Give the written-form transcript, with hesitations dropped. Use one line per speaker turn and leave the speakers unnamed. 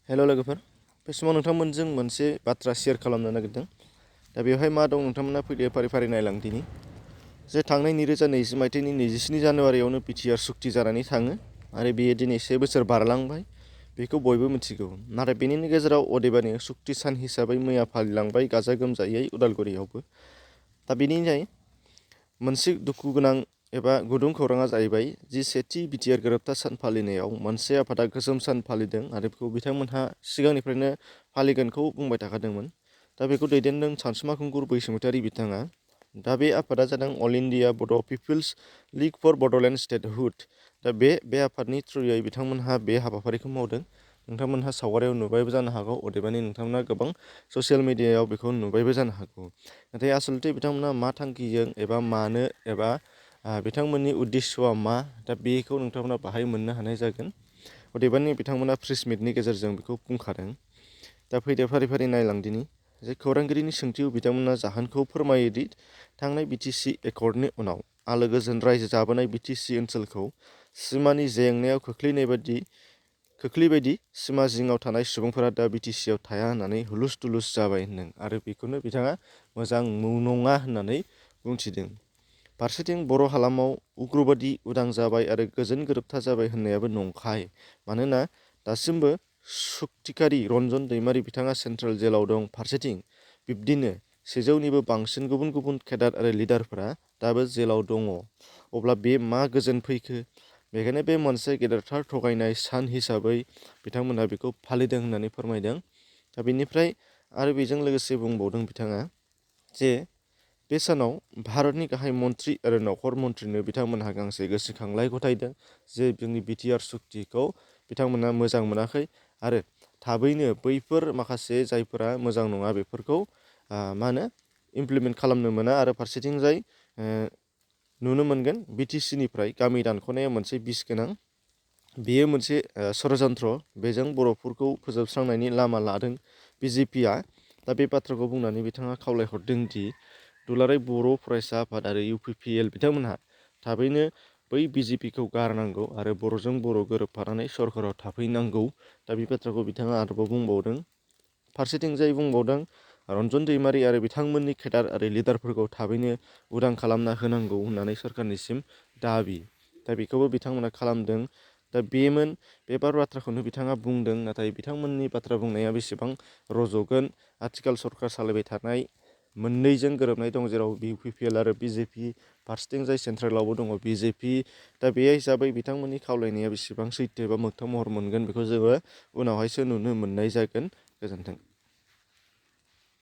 हेल' लोगोफोर, बे समाव नोंथांमोनजों मोनसे बाथ्रा शेयार खालामनो नागिरदों। दा बेवहाय मा दं नोंथांमोना फैदो फारि फारि नायलांदिनि। जे थांनाय 2020 मायथाइनि 27 जानुवारियावनो बिटिआर सुक्ति जानानै थाङो आरो बेयो दिनै 1 बोसोर बारलांबाय। बेखौ बयबो मिथिगौ। नाथाय बेनिनो गेजेराव अदेबानि सुक्ति सान हिसाबै मैया फालिलांबाय गाजा गोमजायै उदालगुरियावबो। दा बेनिनो मोनसे दुखु गोनां एबा गुदुं खौराङा जाहैबाय जि सेथि बिटिआर गोरोबथा सान फालिनायाव मोनसे आफादा गोसोम सान फालिदों आरो बेखौ बिथांमोनहा सिगांनिफ्रायनो फालिगोनखौ बुंबाय थाखादोंमोन। दा बेखौ दैदेनदों सानसुमा खुंगुर बैसोमुतियारि बिथाङा। दा बे आफादा जादों all India Bodo' peoples league for Bodoland statehood. दा बे आफादनि थ्रुयै बिथांमोनहा बे हाबाफारिखौ मावदों। नोंथांमोनहा सावगारियाव नुबायबो जानो हागौ, अदेबानि नोंथांमोना गोबां ससियेल मिडियायाव बेखौ नुबायबो जानो हागौ। नाथाय आसलथे बिथांमोना मा थांखिजों एबा मानो एबा बिथांमोननि उद्देस्यआ मा, दा बेखौ नोंथांमोना बाहाय मोननो हानाय जागोन। अदेबानि बिथांमोना प्रेस मिटनि गेजेरजों बेखौ बुंखादों। दा फैदो फारि फारि नायलांदिनि। जे खौरांगिरिनि सोंथियाव बिथांमोना जाहोनखौ फोरमायोदि थांनाय बिटिसि एकर्डनि उनाव आलो गोजोन रायजो जाबोनाय बिटिसि ओनसोलखौ सिमानि जेंनायाव खोख्लैबायदि सिमा जिङाव थानाय सुबुंफोरा दा बिटिसिआव थाया होननानै हुलुस थुलुस जाबाय होनदों आरो बेखौनो बिथाङा मोजां नङा होननानै बुंथिदों। फारसेथिं बर' हालामाव उग्रबादि उदां जाबाय आरो गोजोन गोरोबथा जाबाय होननायाबो नंखाय। मानोना दासिमबो सुक्तिकारि रन्जन दैमारि बिथाङा सेन्ट्रेल जेलाव दं। फारसेथिं बिब्दिनो 100निबो बांसिन गुबुन गुबुन केडार आरो लिडारफोरा दाबो जेलाव दङ। अब्ला बे मा गोजोन फैखो? बेखायनो बे मोनसे गेदेरथार थगायनाय सान हिसाबै बिथांमोनहा बेखौ फालिदों होननानै फोरमायदों। दा बेनिफ्राय आरो बेजों लोगोसे बुंबावदों बिथाङा जे बे सानाव भारतनि गाहाय मन्थ्रि आरो नखर मन्थ्रिनो बिथांमोनहा गांसे गोसोखांलाइ गथायदों जे जोंनि बिटिआर सुक्तिखौ बिथांमोना मोजां मोनाखै आरो थाबैनो बैफोर माखासे जायफोरा मोजां नङा बेफोरखौ इमप्लिमेन्ट खालामनो मोना आरो फारसेथिंजाय नुनो मोनगोन बिटिसिनिफ्राय गामि दानख'नाया मोनसे बिस गोनां। बेयो मोनसे षड़यन्त्र। बेजों बर'फोरखौ फोजोबस्रांनायनि लामा लादों बिजेपिआ। दा बे बाथ्राखौ बुंनानै बिथाङा खावलायहरदों दि दुलाराय बर' फरायसा आफाद आरो इउपिपिएल बिथांमोनहा थाबैनो बै बिजेपिखौ गारनांगौ आरो बर'जों बर' गोरोबफानानै सरकाराव थाफैनांगौ। दा बे बाथ्राखौ बिथाङा आरोबाव बुंबावदों। फारसेथिंजाय बुंबावदों रन्जन दैमारि आरो बिथांमोननि केडार आरो लिडारफोरखौ थाबैनो उदां खालामना होनांगौ होननानै सरकारनिसिम दाबि। दा बेखौबो बिथांमोना खालामदों। दा बेमोन बे बाथ्राखौनो बिथाङा बुंदों। नाथाय बिथांमोननि बाथ्रा बुंनाया बेसेबां रज'गोन? आथिखाल सरकार सालायबाय थानाय मोननैजों गोरोबनाय दं, जेराव इउपिपिएल आरो बिजेपि, फारसेथिंजाय सेन्ट्रेलावबो दङ बिजेपि। दा बे हिसाबै बिथांमोननि खावलायनाया बेसेबां सैथो एबा मोगथां महर मोनगोन बेखौ जोङो उनावहायसो नुनो मोननाय जागोन। गोजोन्थों।